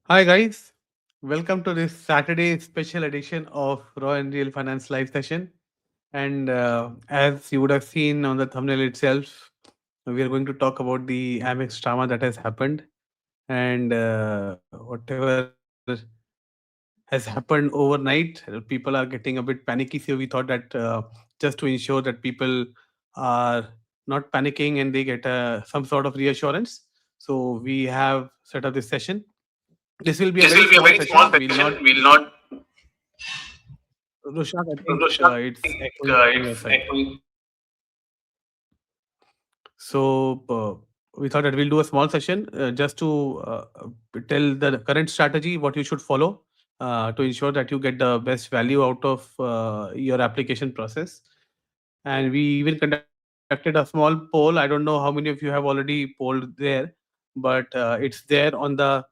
Hi, guys. Welcome to this Saturday special edition of Raw and Real Finance Live session. And as you would have seen on the thumbnail itself, we are going to talk about the Amex drama that has happened and whatever has happened overnight. People are getting a bit panicky. So we thought that just to ensure that people are not panicking and they get some sort of reassurance. So we have set up this session. This will be a This very will be a small very small session. We'll session. not We'll not. Rushak, I think Roshan, I it's think echoing from your it's side. echoing. So we thought that we'll do a small session just to tell the current strategy, what you should follow to ensure that you get the best value out of your application process. And we even conducted a small poll. I don't know how many of you have already polled there, but it's there on the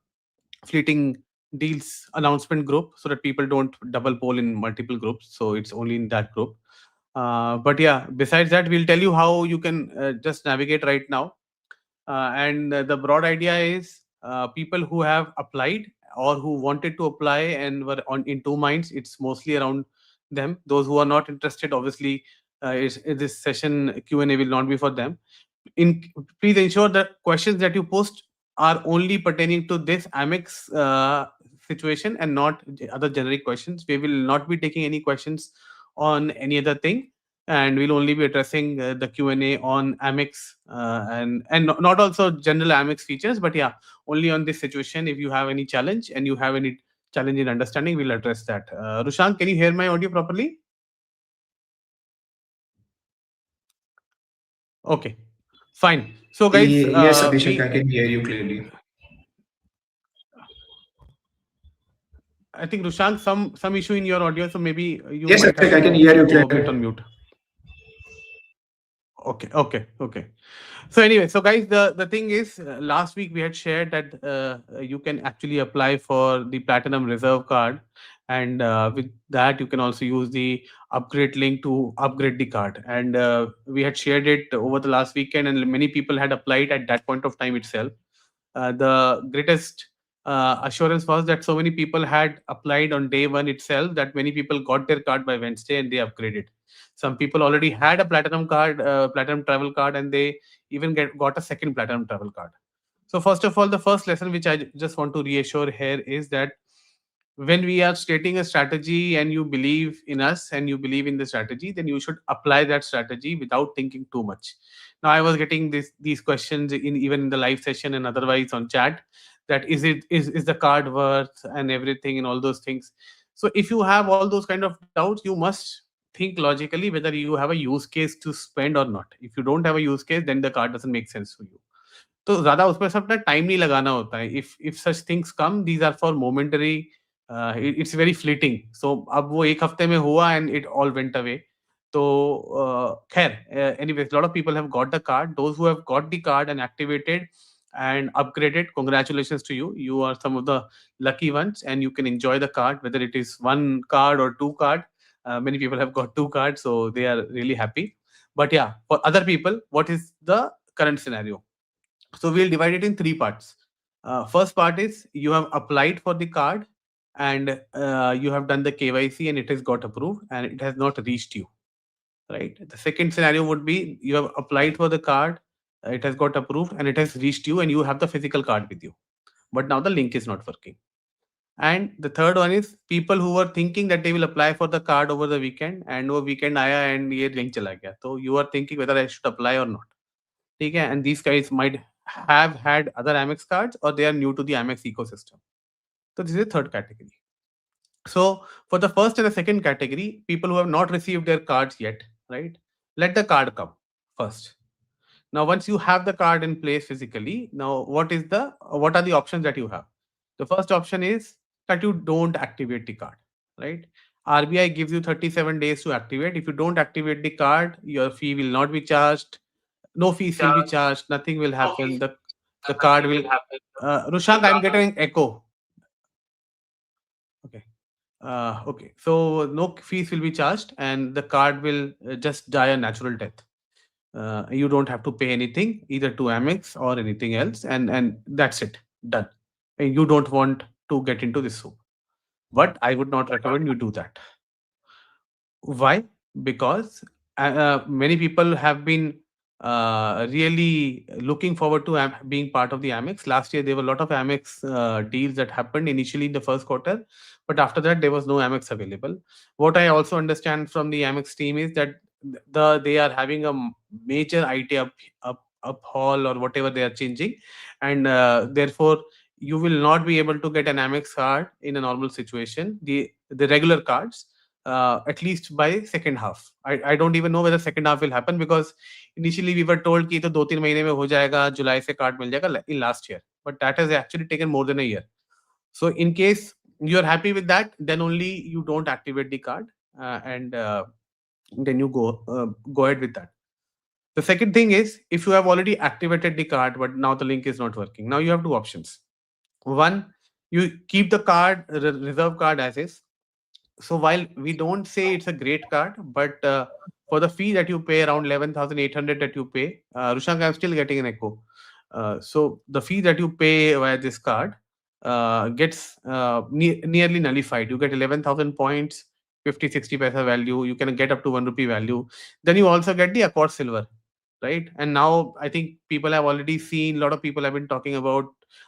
fleeting deals announcement group so that people don't double poll in multiple groups. So it's only in that group. But yeah, besides that, we'll tell you how you can just navigate right now. And the broad idea is people who have applied or who wanted to apply and were on in two minds. It's mostly around them. Those who are not interested, obviously, this session Q&A will not be for them. In Please ensure that questions that you post are only pertaining to this Amex situation and not other generic questions. We will not be taking any questions on any other thing, and we'll only be addressing the Q&A on Amex and not also general Amex features, but yeah, only on this situation. If you have any challenge and you have any challenge in understanding, we'll address that. Rushank, can you hear my audio properly? Okay, fine. So guys, Yes, Abhishek, I we can hear you clearly. I think Rushank, some issue in your audio, so maybe you Yes, might Abhishek, have I can to hear you go a bit clearly. on mute. Okay. So anyway, so guys, the thing is, last week we had shared that you can actually apply for the Platinum Reserve card, and with that you can also use the upgrade link to upgrade the card. And we had shared it over the last weekend, and many people had applied at that point of time itself. The greatest assurance was that so many people had applied on day one itself that many people got their card by Wednesday and they upgraded. Some people already had a platinum card, platinum travel card, and they even got a second platinum travel card. So first of all, the first lesson which I just want to reassure here is that when we are stating a strategy and you believe in us and you believe in the strategy, then you should apply that strategy without thinking too much. Now I was getting these questions in even in the live session and otherwise on chat, that is the card worth and everything and all those things. So if you have all those kind of doubts, you must think logically whether you have a use case to spend or not. If you don't have a use case, then the card doesn't make sense for you. तो ज़्यादा उसमें से अपना time नहीं लगाना होता है. If such things come, these are for momentary. It's very fleeting. So अब वो एक हफ्ते में हुआ and it all went away. तो खैर, anyways, a lot of people have got the card. Those who have got the card and activated and upgraded, congratulations to you. You are some of the lucky ones, and you can enjoy the card, whether it is one card or two card. Many people have got two cards, so they are really happy. But yeah, for other people, what is the current scenario? So we'll divide it in three parts. First part is you have applied for the card and you have done the KYC and it has got approved and it has not reached you, right? The second scenario would be you have applied for the card, it has got approved and it has reached you and you have the physical card with you, but now the link is not working. And the third one is people who were thinking that they will apply for the card over the weekend and वो weekend आया and ये link चला गया. So you are thinking whether I should apply or not. ठीक है, and these guys might have had other Amex cards or they are new to the Amex ecosystem. So this is the third category. So for the first and the second category, people who have not received their cards yet, right? Let the card come first. Now, once you have the card in place physically, now what are the options that you have? The first option is that you don't activate the card, right? RBI gives you 37 days to activate. If you don't activate the card, your fee will not be charged. No fees will be charged. Nothing will happen. The card will. Rushank, I'm getting echo. Okay. Okay. So no fees will be charged, and the card will just die a natural death. You don't have to pay anything either to Amex or anything else, and that's it, done. And you don't want to get into this soup. But I would not recommend you do that. Why? Because many people have been really looking forward to being part of the Amex. Last year, there were a lot of Amex deals that happened initially in the first quarter, but after that, there was no Amex available. What I also understand from the Amex team is that they are having a major IT uphaul or whatever they are changing, and therefore you will not be able to get an Amex card in a normal situation. The regular cards, at least by second half. I don't even know whether second half will happen, because initially we were told कि तो 2-3 महीने में हो जाएगा, जुलाई से card मिल जाएगा in last year. But that has actually taken more than a year. So in case you are happy with that, then only you don't activate the card, and then you go ahead with that. The second thing is, if you have already activated the card, but now the link is not working, now you have two options. One, you keep the card, reserve card as is. So while we don't say it's a great card, but for the fee that you pay, around 11,800 that you pay, Rushank, I'm still getting an echo. So the fee that you pay via this card gets nearly nullified. You get 11,000 points, 50-60 paisa value. You can get up to 1 rupee value. Then you also get the Accor Silver, right? And now I think people have already seen, a lot of people have been talking about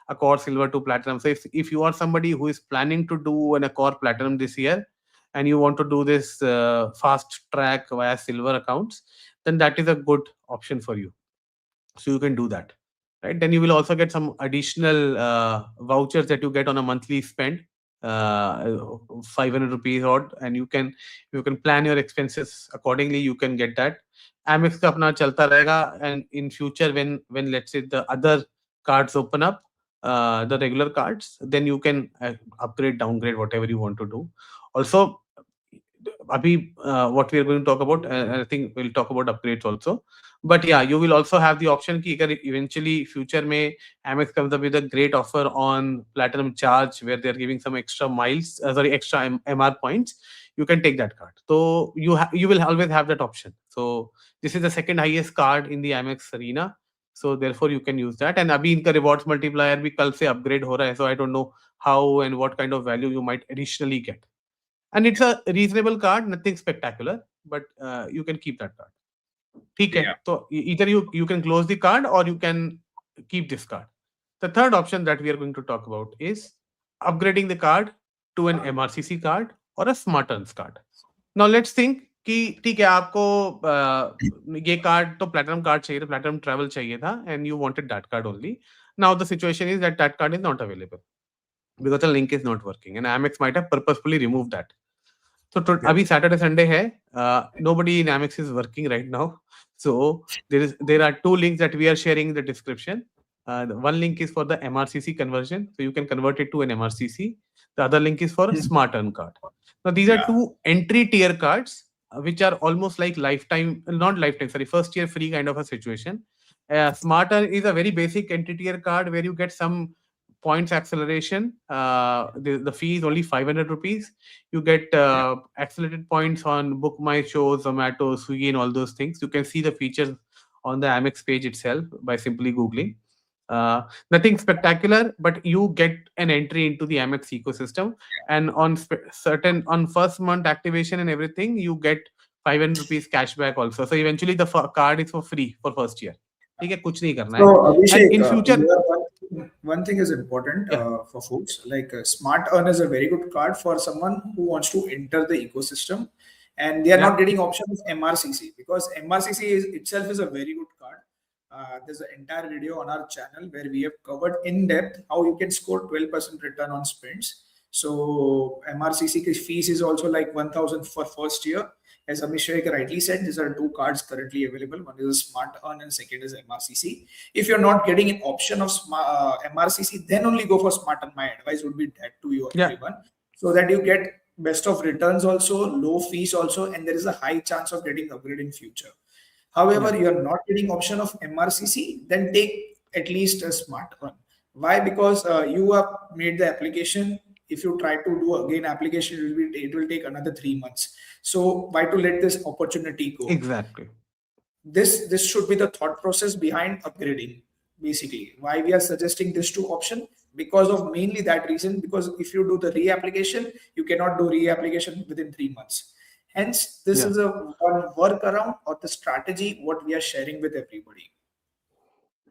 Accor Silver to Platinum. So if you are somebody who is planning to do an Accor Platinum this year, and you want to do this fast track via silver accounts, then that is a good option for you. So you can do that, right? Then you will also get some additional vouchers that you get on a monthly spend, 500 rupees odd, and you can plan your expenses accordingly. You can get that. Amex का अपना चलता रहेगा, and in future when let's say the other cards open up, the regular cards, then you can upgrade, downgrade, whatever you want to do. Also, Abhi, what we are going to talk about, I think we'll talk about upgrades also. But yeah, you will also have the option कि अगर eventually future में Amex comes up with a great offer on platinum charge where they are giving some extra miles, extra MR points, you can take that card. So you will always have that option. So this is the second highest card in the Amex arena. So therefore you can use that. And अभी इनका rewards multiplier भी कल से upgrade हो रहा है. So I don't know how and what kind of value you might additionally get. And it's a reasonable card, nothing spectacular, but you can keep that card. ठीक है, Yeah. so either you can close the card or you can keep this card. The third option that we are going to talk about is upgrading the card to an MRCC card or a SmartEarn card. Now let's think कि ठीक है, आपको ये card तो platinum card चाहिए था, platinum travel चाहिए था, and you wanted that card only. Now the situation is that that card is not available because the link is not working, and Amex might have purposefully removed that. So Yeah. अभी Saturday Sunday है. Nobody in Amex is working right now. So there are two links that we are sharing in the description. The one link is for the MRCC conversion, so you can convert it to an MRCC. The other link is for a SmartEarn card. Now these are Yeah. two entry tier cards, which are almost like lifetime, not lifetime, sorry, first year free kind of a situation. SmartEarn is a very basic entry tier card where you get some points acceleration. The fee is only 500 rupees. You get accelerated points on Book My Show, Zomato, Swiggy, and all those things. You can see the features on the Amex page itself by simply Googling. Nothing spectacular, but you get an entry into the Amex ecosystem. And on on first month activation and everything, you get 500 rupees cashback also. So eventually the card is for free for first year. ठीक है, कुछ नहीं करना So है. Abhishek, And in future, here one thing is important Yeah. For folks. Like SmartEarn is a very good card for someone who wants to enter the ecosystem, and they are Yeah. not getting option of MRCC because MRCC itself is a very good card. There's an entire video on our channel where we have covered in depth how you can score 12% return on spends. So MRCC fees is also like 1,000 for first year. As Abhishek rightly said, these are two cards currently available. One is SmartEarn and second is MRCC. If you're not getting an option of MRCC, then only go for SmartEarn. My advice would be that to you, Yeah. everyone, so that you get best of returns also, low fees also, and there is a high chance of getting upgrade in future. However, you are not getting option of MRCC, then take at least a SmartEarn. Why? Because you have made the application. If you try to do again application, it will take another 3 months. So why to let this opportunity go? Exactly. This should be the thought process behind upgrading. Basically, why we are suggesting this two option, because of mainly that reason, because if you do the reapplication, you cannot do reapplication within 3 months. Hence, this Yeah. is a one workaround or the strategy what we are sharing with everybody.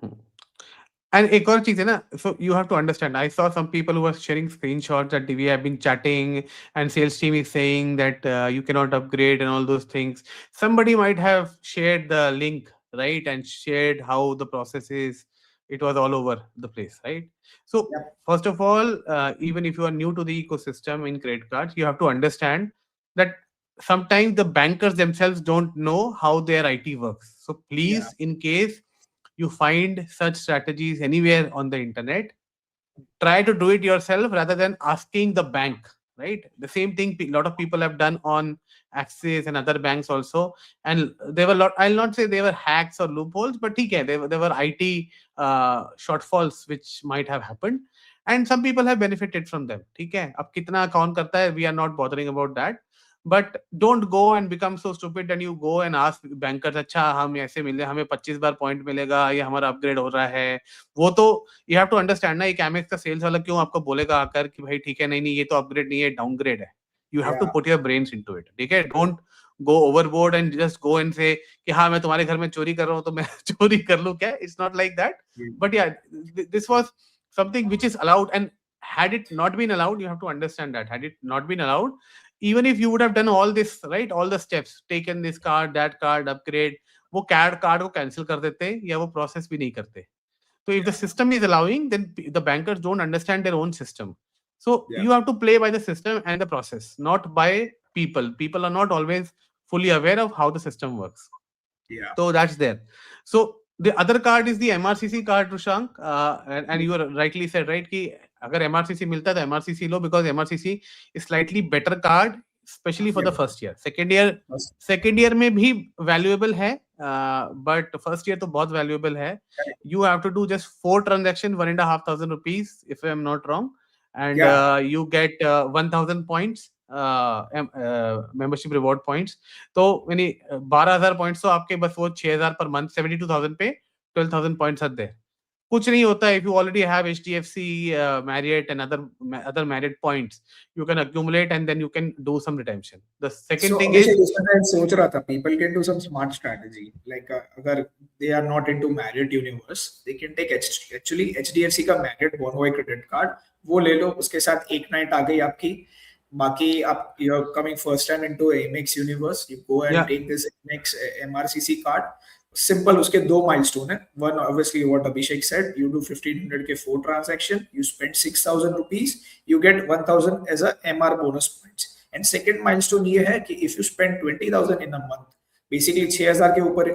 Hmm. And एक और चीज है ना, so you have to understand. I saw some people who were sharing screenshots that we have been chatting, and sales team is saying that you cannot upgrade and all those things. Somebody might have shared the link, right, and shared how the process is. It was all over the place, right? So Yep. first of all, even if you are new to the ecosystem in credit cards, you have to understand that sometimes the bankers themselves don't know how their IT works. So Yeah. please, in case you find such strategies anywhere on the internet, try to do it yourself rather than asking the bank, right? The same thing a lot of people have done on Axis and other banks also. And there were lot, I'll not say they were hacks or loopholes, but okay, there were IT shortfalls which might have happened, and some people have benefited from them. ठीक है, अब कितना count करता है, we are not bothering about that. But don't go and become so stupid and you go and ask bankers, अच्छा हम ऐसे मिले, हमें 25 बार पॉइंट मिलेगा, ये हमारा अपग्रेड हो रहा है. वो तो यू हैव टू अंडरस्टैंड ना, एक एमेक्स का सेल्स वाला क्यों आपको बोलेगा आकर कि भाई ठीक है, नहीं नहीं ये तो अपग्रेड नहीं है, डाउनग्रेड है. You have to Yeah. Put your brains into it. ठीक है, don't go overboard and just go and say कि हाँ मैं तुम्हारे घर में चोरी कर रहा हूँ तो मैं चोरी कर लूँ क्या. It's not like that. But yeah, this was something which is allowed, and had it not been allowed, you have to understand that had it not been allowed, even if you would have done all this, right, all the steps, taken this card, that card, upgrade, वो card को cancel कर देते या वो process भी नहीं करते. So if the Yeah. system is allowing, then the bankers don't understand their own system. So Yeah. you have to play by the system and the process, not by people. People are not always fully aware of how the system works. Yeah. So that's there. So the other card is the MRCC card, Rushank, and you rightly said, right, कि अगर MRCC मिलता है तो MRCC low, because MRCC is slightly better card, especially for the Yep. first year. Second year में भी valuable है, but first year तो बहुत valuable है. You have to do just 4 transactions, 1,500 rupees, if I'm not wrong, and Yeah. you get 1,000 points, membership reward points. तो यानी 12,000 points तो आपके बस वो 6,000 पर मंथ, 72,000 पे 12,000 पॉइंट्स आते हैं. कुछ नहीं होता है. If you already have HDFC, Marriott and other Marriott points, you can accumulate and then you can do some redemption. The second So thing is, Abhishek, इसमें मैं सोच रहा था people can do some smart strategy. Like अगर they are not into Marriott universe, they can take actually HDFC का Marriott Bonvoy credit card, वो ले लो, उसके साथ एक नाइट आ गई आपकी. बाकी आप you're coming first time into Amex universe, you go and yeah, take this Amex MRCC card. Simple, उसके दो milestone है. One, obviously what Abhishek said, you do 1,500 के 4 transaction, you spend 6,000 rupees, you get 1,000 as a MR bonus points. And second milestone ये है कि if you spend 20,000 in a month, basically 6,000 के ऊपर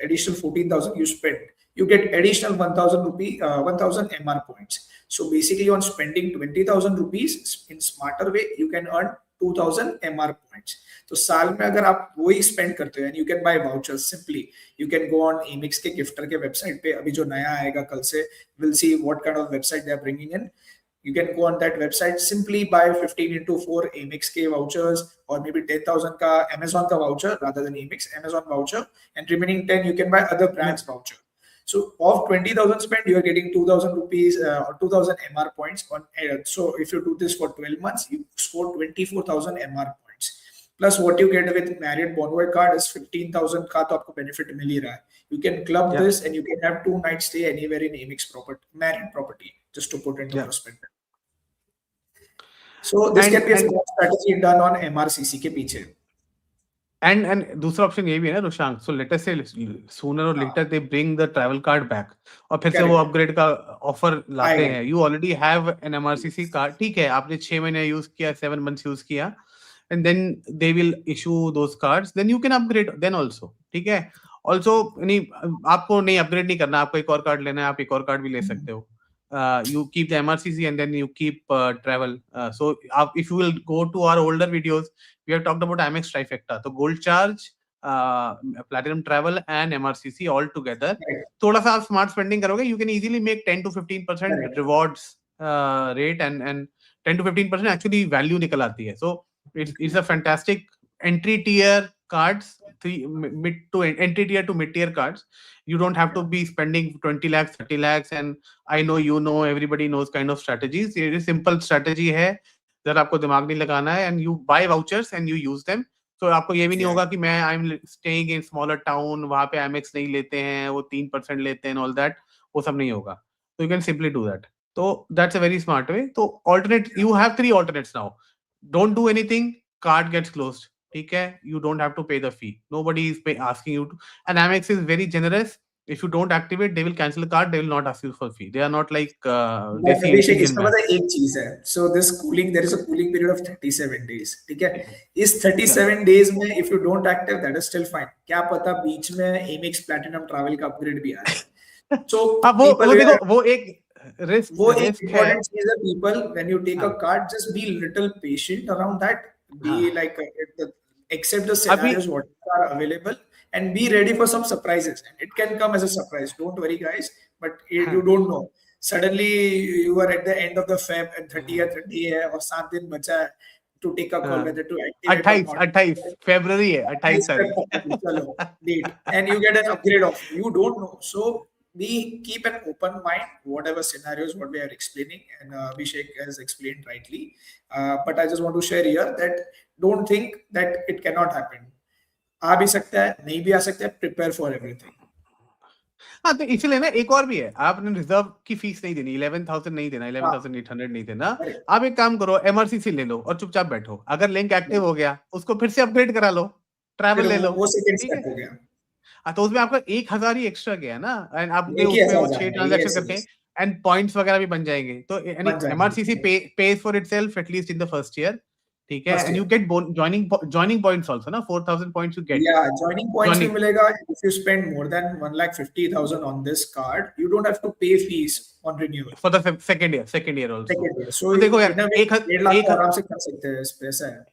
additional 14,000 you spend, you get additional 1,000 rupee, 1,000 MR points. So basically on spending 20,000 rupees in smarter way, you can earn 2,000 MR points. तो साल में अगर आप वही स्पेंड करते हो, and you can buy vouchers simply, you can go on Amex के gifter के वेबसाइट पे, अभी जो नया आएगा कल से, we'll see what kind of website they are bringing in. You can go on that website, simply buy 15 into 4 Amex K vouchers, or maybe 10,000 ka Amazon ka voucher rather than Amex Amazon voucher, and remaining 10 you can buy other brands yeah, voucher. So of 20,000 spent, you are getting 2,000 rupees or 2,000 MR points on. So if you do this for 12 months, you score 24,000 MR points. Plus what you get with Marriott Bonvoy card is 15,000 का तो आपको benefit मिल ही रहा है. You can club yeah, this and you can have 2 nights stay anywhere in Amex property, Marriott property, just to put into yeah. perspective. So this can and be a and smart strategy done on MRCC के पीछे. and दूसरा option ये भी है ना रुशांक. So let us से sooner और हाँ, later they bring the travel card back, और फिर से वो correct. अपग्रेड का ऑफर लाते आएगा. हैं. You already have an MRCC card, ठीक है, आपने 6 महीने यूज किया, 7 months यूज किया, and then they will issue those cards, then you can upgrade then also. ठीक है. ऑल्सो नहीं, आपको नहीं अपग्रेड नहीं करना, आपको एक और कार्ड लेना है, आप एक और कार्ड भी ले सकते हो. You keep the MRCC and then you keep travel. So if you will go to our older videos, we have talked about Amex Trifecta. So gold charge, platinum travel and MRCC all together. Correct. थोड़ा सा आप smart spending करोगे, you can easily make 10 to 15% Correct. rewards rate, and 10 to 15% actually value निकल आती है. So it's a fantastic entry tier cards, three mid to entry tier to mid tier cards, you don't have to be spending 20 lakhs, 30 lakhs. And I know, everybody knows kind of strategies. ये simple strategy है, जरा आपको दिमाग नहीं लगाना है, and you buy vouchers and you use them. तो आपको ये भी नहीं Yeah. होगा कि मैं I am staying in smaller town, वहां पे एमएक्स नहीं लेते हैं, वो 3% लेते हैं, ऑल दैट, वो सब नहीं होगा. तो you can simply do that. तो that's a very smart way. तो alternate, you have 3 alternates now. Don't do anything, card gets closed. ठीक है, you don't have to pay the fee. Nobody is asking you to. And Amex is very generous. If you don't activate, they will cancel the card. They will not ask you for fee. They are not like But desi Abhishek, Indian इसमें पता banks. है एक चीज है. So this cooling, there is a cooling period of 37 days. ठीक है, इस Yeah. 37 days में if you don't active, that is still fine. क्या पता बीच में Amex Platinum Travel का अपग्रेड भी आ जाए. So अब वो people देखो, were, वो एक वो एक रिस्क है. important चीज है. People, when you take a हाँ card, just be little patient around that. Be हाँ. like accept the अभी scenarios what are available and be ready for some surprises. And it can come as a surprise. Don't worry, guys. But you हाँ don't know. Suddenly you are at the end of the Feb and 30th day है और 7 दिन बचा है to take a call हाँ. whether to activate or 28 not. 28 फरवरी है, 28 28 तारीख. Feb, चलो, date, and you get an upgrade offer. You don't know. So keep an open mind, whatever scenarios what we are explaining, and Abhishek has explained rightly. But I just want to share here that don't think that it cannot happen. आ भी सकता है, नहीं भी आ सकता है. Prepare for everything. हाँ, तो इसीलिए ना एक और भी है. आपने रिजर्व की फीस नहीं देनी, 11,000 नहीं देना, हाँ, 11,800 नहीं देना. correct. आप एक काम करो, एमआरसीसी ले लो और चुपचाप बैठो. अगर लिंक एक्टिव हो गया, उसको फिर से अपग्रेड करा लो, ट्रैवल फिर ले लो. वो सेकंड ठीक स्टेप है. हो गया. हाँ, तो उसमें आपका 1,000 ही एक्स्ट्रा गया ना. एंड आपके एक ही उसमें ऐसा वो 6 जाना है, ट्रांजैक्शन yes, करके yes. एंड पॉइंट्स वगैरह भी बन जाएंगे. तो यानी बन जाएंगे. MRCC pays for itself at least in the first year. ठीक है. First and year. You get joining points also ना, 4,000 points you get Yeah, joining points भी joining मिलेगा. If you spend more than 1,50,000 on this card, you don't have to pay fees on renewal. for the second year also. Second year. So तो देखो यार, in a way, एक 1.5 लाख एक तो आराम से कर सकते हैं. इस पैसा है.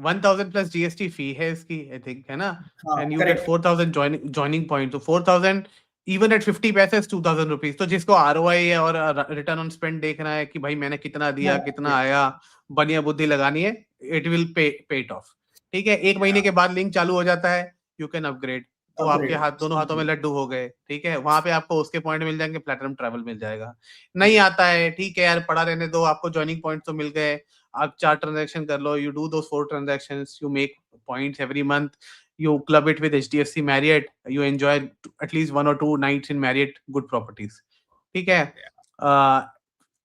1,000 प्लस जीएसटी फी है इसकी, आई थिंक, है ना. हाँ, and you get correct. 4,000 joining point. तो 4,000 इवन एट 50 पैसे 2,000 रुपीज. तो जिसको आरओआई है और रिटर्न ऑन स्पेंड देखना है कि भाई मैंने कितना दिया, Yeah, कितना आया, बढ़िया बुद्धि लगानी है, it will pay it of. ठीक है. एक महीने के बाद लिंक चालू हो जाता है, यू कैन अपग्रेड. तो आपके upgrade. दोनों हाथों में लड्डू हो गए. ठीक है. वहां पे आपको उसके पॉइंट मिल जाएंगे, प्लैटिनम ट्रैवल मिल जाएगा. नहीं आता है, ठीक है यार, पड़ा रहने दो, आपको ज्वाइनिंग पॉइंट तो मिल गए. आप 4 ट्रांजैक्शन कर लो, you do those 4 transactions, you make points every month, you club it with HDFC Marriott, you enjoy at least 1 or 2 nights in Marriott good properties. ठीक है.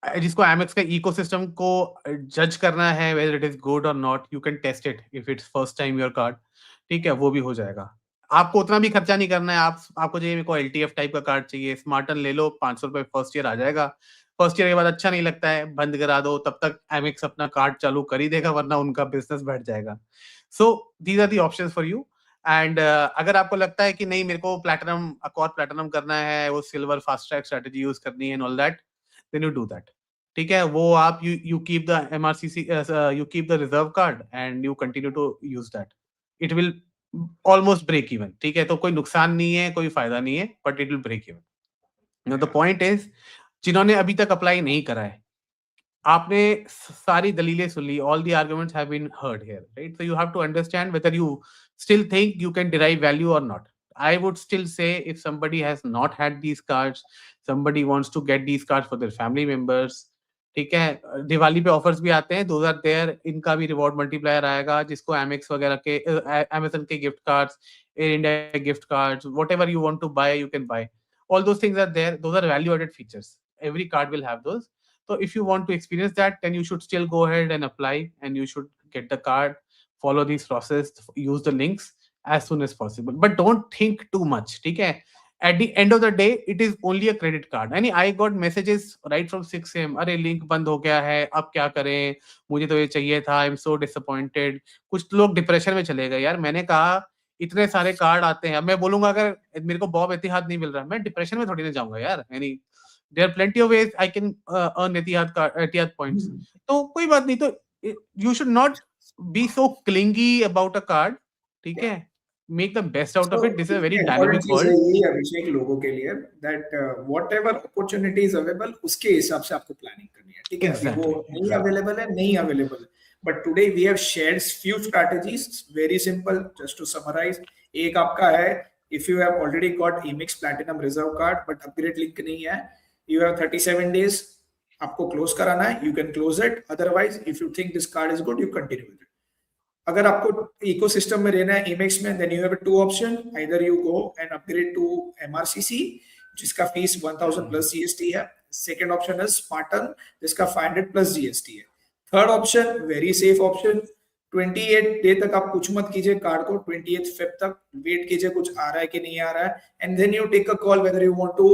जिसको Amex का इकोसिस्टम को जज करना है whether it is good or not, you can test it if it's first time your card. ठीक है, वो भी हो जाएगा. आपको उतना भी खर्चा नहीं करना है. आपको चाहिए, मेरे को LTF टाइप का कार्ड चाहिए, SmartEarn ले लो, 500 रुपए फर्स्ट ईयर आ जाएगा. फर्स्ट ईयर के बाद अच्छा नहीं लगता है, बंद करा दो. तब तक Amex अपना कार्ड चालू कर ही देगा, वरना उनका बिजनेस बैठ जाएगा. So these are the options for you. And अगर आपको लगता है कि नहीं, मेरे को प्लैटिनम, अकॉर प्लैटिनम करना है, वो silver fast track strategy use करनी है and all that, then you do that. ठीक है. वो आप you keep the MRCC, you keep the reserve card and you continue to use that. It will almost break even. ठीक है. तो कोई नुकसान नहीं है, कोई फायदा नहीं है, but it will break even. Now the point is, जिन्होंने अभी तक अप्लाई नहीं करा है, आपने सारी दलीलें सुन ली, all the arguments have been heard here, right? So you have to understand whether you still think you can derive value or not. I would still say, if somebody has not had these cards, somebody wants to get these cards for their family members, ठीक है. दिवाली पे offers भी आते हैं, those are there. इनका भी reward multiplier आएगा, जिसको Amex वगैरह के, Amazon के gift cards, air India gift cards, whatever you want to buy, you can buy. All those things are there. Those are value added features. Every card will have those. So if you want to experience that, then you should still go ahead and apply, and you should get the card, follow these process, use the links as soon as possible. But don't think too much. Okay? At the end of the day, it is only a credit card. And I got messages right from 6 a.m. अरे link बंद हो गया है, अब क्या करें, मुझे तो ये चाहिए था, आई एम सो डिसअपॉइंटेड. कुछ लोग डिप्रेशन में चले गए. यार मैंने कहा इतने सारे कार्ड आते हैं, अब मैं बोलूंगा अगर मेरे को बॉब एतिहाद नहीं मिल रहा, मैं डिप्रेशन में थोड़ी ना जाऊंगा यार. यानी there are plenty of ways I can earn Etihad points. तो कोई बात नहीं. तो you should not be so clingy about a card. ठीक है. Make the best out of it. This is a very dynamic चीज है world. यही अभिषेक लोगों के लिए, that whatever opportunity is available, उसके हिसाब से आपको प्लानिंग करनी है. ठीक है. अभी वो नहीं अवेलेबल है, नहीं अवेलेबल है, But today we have shared few strategies, very simple, just to summarize. एक आपका है, if you have already got Amex Platinum Reserve card but upgrade link नहीं है, you have 37 days आपको close कराना है, you can close it. Otherwise, if you think this card is good, you continue with it. अगर आपको ecosystem में रहना है Amex में, then you have two option. Either you go and upgrade to MRCC, जिसका fees 1000 plus GST है. Second option है SmartEarn, जिसका 500 प्लस जीएसटी है. Third option, very safe option, 28 day तक आप कुछ मत कीजिए कार्ड को, 28 फेब तक वेट कीजिए कुछ आ रहा है कि नहीं आ रहा है, and then you take a call whether you want to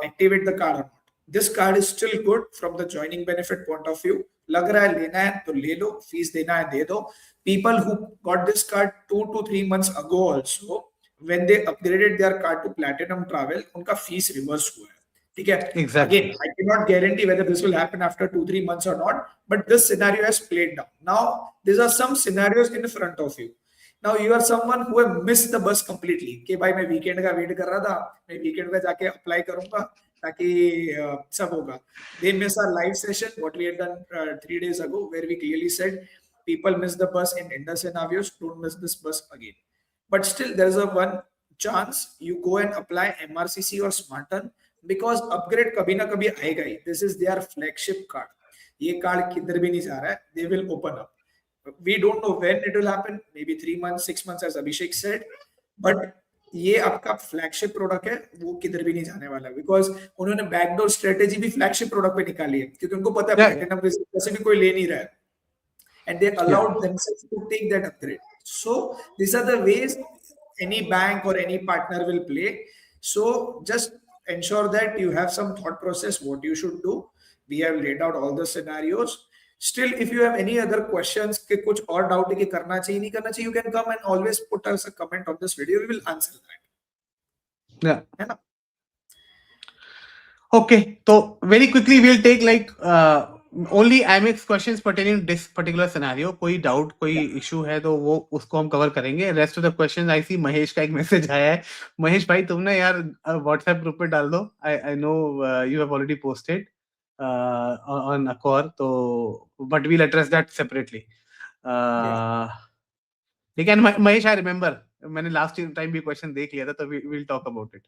activate the card और not. This card is still good from the joining benefit point of view. लग रहा है लेना है तो ले लो, फीस देना है दे दो. People who got this card 2 to 3 months ago also, when they upgraded their card to Platinum Travel, उनका फीस रिवर्स हुआ है. ठीक है. Exactly. Again, I cannot guarantee whether this will happen after 2-3 months or not, but this scenario has played down. Now, these are some scenarios in front of you. Now, you are someone who have missed the bus completely. कि भाई मैं weekend का wait कर रहा था, मैं weekend में जाके अप्लाई करूंगा ताकि सब होगा. They miss our live session, what we had done 3 days ago, where we clearly said people miss the bus in Indus scenarios, don't miss this bus again. But still, there is a one chance you go and apply MRCC or SmartEarn, because upgrade कभी ना कभी आएगा ही. This is their flagship card. ये card किधर भी नहीं जा रहा है. They will open up. We don't know when it will happen. Maybe 3 months, 6 months, as Abhishek said. But ये आपका फ्लैगशिप प्रोडक्ट है, वो किधर भी नहीं जाने वाला, बिकॉज उन्होंने बैकडोर स्ट्रेटेजी भी फ्लैगशिप प्रोडक्ट पे निकाली है, क्योंकि उनको पता है प्लैटिनम वैसे भी कोई ले नहीं रहा है. And they allowed themselves to take that upgrade. So these are the ways any bank or any partner will play. So just ensure that you have some thought process what you should do. We have laid out all the scenarios. Still, if you have any other questions कि कुछ और doubt है कि करना चाहिए नहीं करना चाहिए, you can come and always put us a comment on this video. We will answer that. Yeah. है ना? Okay, so very quickly we'll take like only Amex questions pertaining to this particular scenario. कोई doubt, कोई issue है तो वो उसको हम cover करेंगे. Rest of the questions I see Mahesh का एक मैसेज आया है. महेश भाई तुमने यार व्हाट्सएप ग्रुप पे डाल दो. I know you have already posted on Accor, तो but we'll address that separately. ठीक है महेश, आई रिमेम्बर मैंने लास्ट टाइम भी क्वेश्चन देख लिया था, तो we'll talk about it.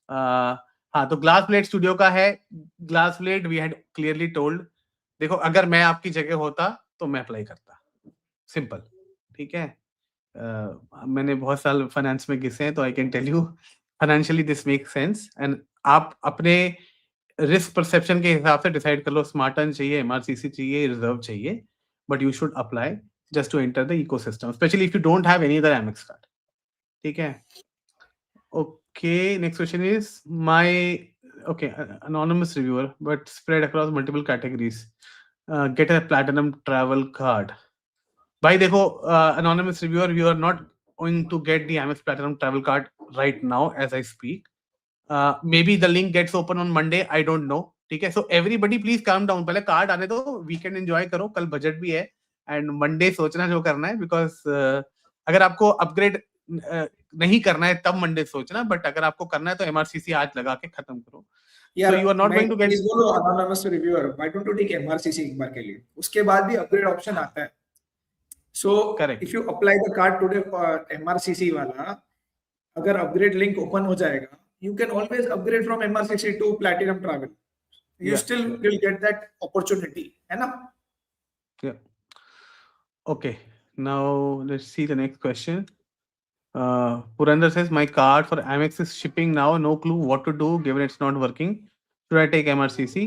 हाँ, तो ग्लास प्लेट स्टूडियो का है. Glass plate we had clearly told, देखो अगर मैं आपकी जगह होता तो मैं अप्लाई करता. सिंपल. ठीक है. मैंने बहुत साल फाइनेंस में घिसे हैं, तो I can tell you financially this make sense. And आप अपने रिस्क परसेप्शन के हिसाब से डिसाइड कर लो, स्मार्टर्न चाहिए, एमआरसीसी चाहिए, रिजर्व चाहिए, but you should apply just to enter the ecosystem, specially if you don't have any other Amex card. ठीक है. Okay, next question is anonymous reviewer, but spread across multiple categories. Get a platinum travel card. Bhai, देखो, anonymous reviewer, you are not going to get the Amex platinum travel card right now as I speak. Maybe the link gets open on Monday. I don't know. ठीक है. So everybody please calm down. पहले card आने दो, weekend enjoy करो, कल budget भी है, and Monday सोचना जो करना है, because अगर आपको अपग्रेड नहीं करना है तब मंडे सोचना, बट अगर आपको करना है तो एमआरसीसी आज लगा के खत्म करो. यार, so you are not going to get please बोलो anonymous reviewer, why don't you take MRCC एक बार के लिए, उसके बाद भी अपग्रेड ऑप्शन आता है. So correct. If you apply the card today for MRCC वाला, अगर अपग्रेड लिंक ओपन हो जाएगा, you can always upgrade from MRCC to Platinum Travel. You still will get that opportunity, है ना? Yeah. Okay. Now let's see the next question. Purandar says, my card for Amex is shipping now. No clue what to do given it's not working. Should I take MRCC?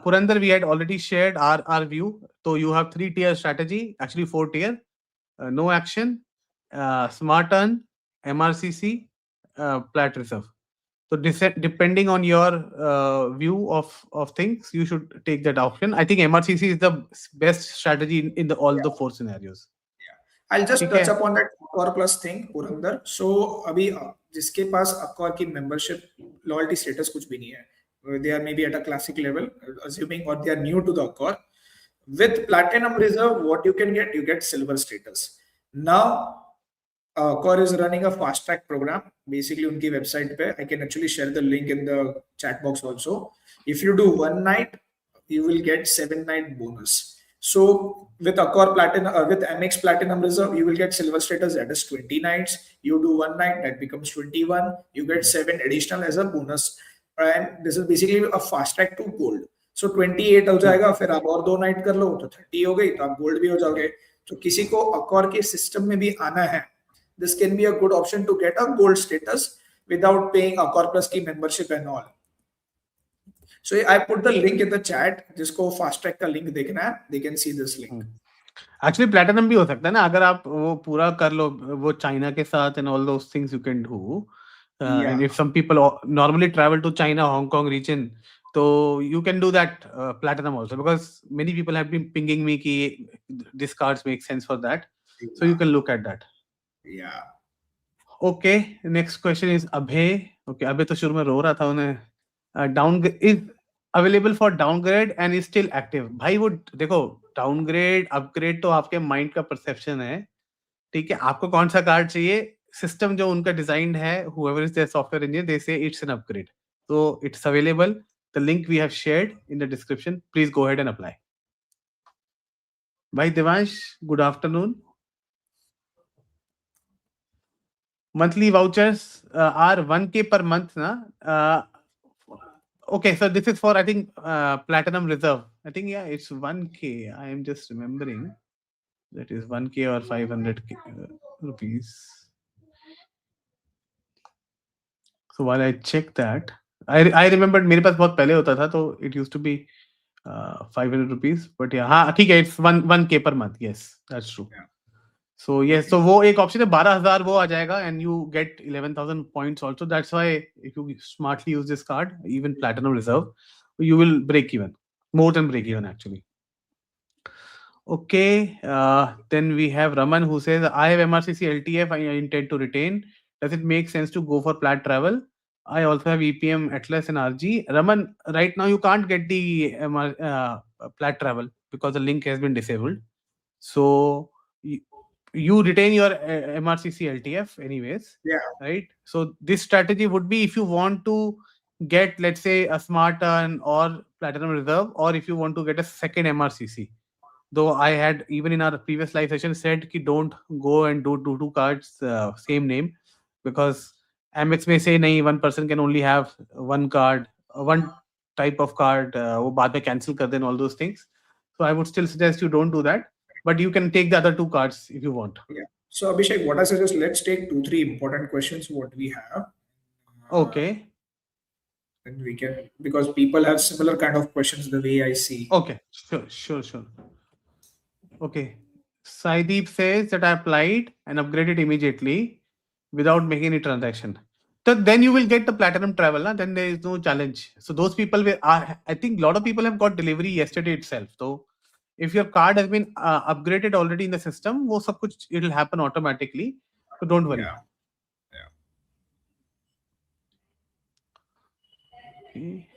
Purandar, we had already shared our view. So you have 3-tier strategy, actually 4-tier. No action, SmartEarn, MRCC, Plat Reserve. So depending on your view of things, you should take that option. I think MRCC is the best strategy in all the 4 scenarios. I'll just touch upon that Accor Plus thing, Purandar. So अभी जिसके पास Accor की membership loyalty status कुछ भी नहीं है, they are maybe at a classic level, assuming, or they are new to the Accor. With Platinum Reserve, what you can get, you get silver status. Now Accor is running a fast track program. Basically, उनकी website पे, I can actually share the link in the chat box also. If you do 1 night, you will get 7 night bonus. So with Accor Platinum, with Amex Platinum Reserve, you will get silver status, that is 20 nights. You do one night, that becomes 21. You get 7 additional as a bonus, and this is basically a fast track to gold. So 28 हो Hmm. जाएगा, फिर आप और 2 night कर लो तो 30 हो गई, तो आप गोल्ड भी हो जाओगे. तो किसी को अकॉर के सिस्टम में भी आना है, this can be a good option to get a gold status without paying Accor Plus की membership and all. So I put the link in the chat. जिसको fast track का link देखना है, they can see this link. Actually platinum भी हो सकता है ना, अगर आप वो पूरा कर लो वो चाइना के साथ and all those things you can do. And if some people normally travel to China, Hong Kong region, so you can do that platinum also, because many people have been pinging me ki this cards make sense for that, so you can look at that. Yeah. Okay, next question is Abhay. Okay, Abhay तो शुरू में रो रहा था, उन्हें down is available for downgrade and is still active. भाई वो देखो, downgrade upgrade तो आपके माइंड का परसेप्शन है, ठीक है. आपको कौन सा कार्ड चाहिए, सिस्टम जो उनका डिजाइन है, whoever is their software engineer, they say it's an upgrade, so it's available. The link we have shared in the description, please go ahead and apply. Bhai Devansh, good afternoon. Monthly vouchers are 1K per month na. Okay, so this is for, I think, platinum reserve. I think, yeah, it's 1K. I am just remembering that is 1K or 500 rupees. So while I check that, I remembered मेरे पास बहुत पहले होता था, तो it used to be 500 rupees. But yeah, हाँ ठीक है, it's 1K per month. Yes, that's true. Yeah. So yes, so वो एक ऑप्शन है, 12,000 वो आ जाएगा, and you get 11,000 points also. That's why if you smartly use this card, even platinum reserve, you will break even, more than break even actually. Okay, then we have Raman who says, I have MRCC LTF, I intend to retain. Does it make sense to go for plat travel? I also have EPM, Atlas and RG. Raman, right now you can't get the plat travel because the link has been disabled. So you retain your MRCC LTF anyways. Yeah. Right. So this strategy would be if you want to get, let's say, a SmartEarn or Platinum Reserve, or if you want to get a second MRCC. Though I had, even in our previous live session, said ki don't go and do two cards same name, because Amex may say nahi, one person can only have one card, one type of card, वो बाद में cancel कर दें, all those things. So I would still suggest you don't do that, but you can take the other two cards if you want. Yeah. So Abhishek, what I suggest, let's take 2-3 important questions what we have. Okay. And we can, because people have similar kind of questions the way I see. Okay. Sure. Okay. Saideep says that I applied and upgraded immediately without making any transaction. So then you will get the platinum travel, na? Then there is no challenge. So those people will, I think a lot of people have got delivery yesterday itself. So if your card has been upgraded already in the system, वो सब कुछ, it will happen automatically. So don't worry. Yeah. Okay.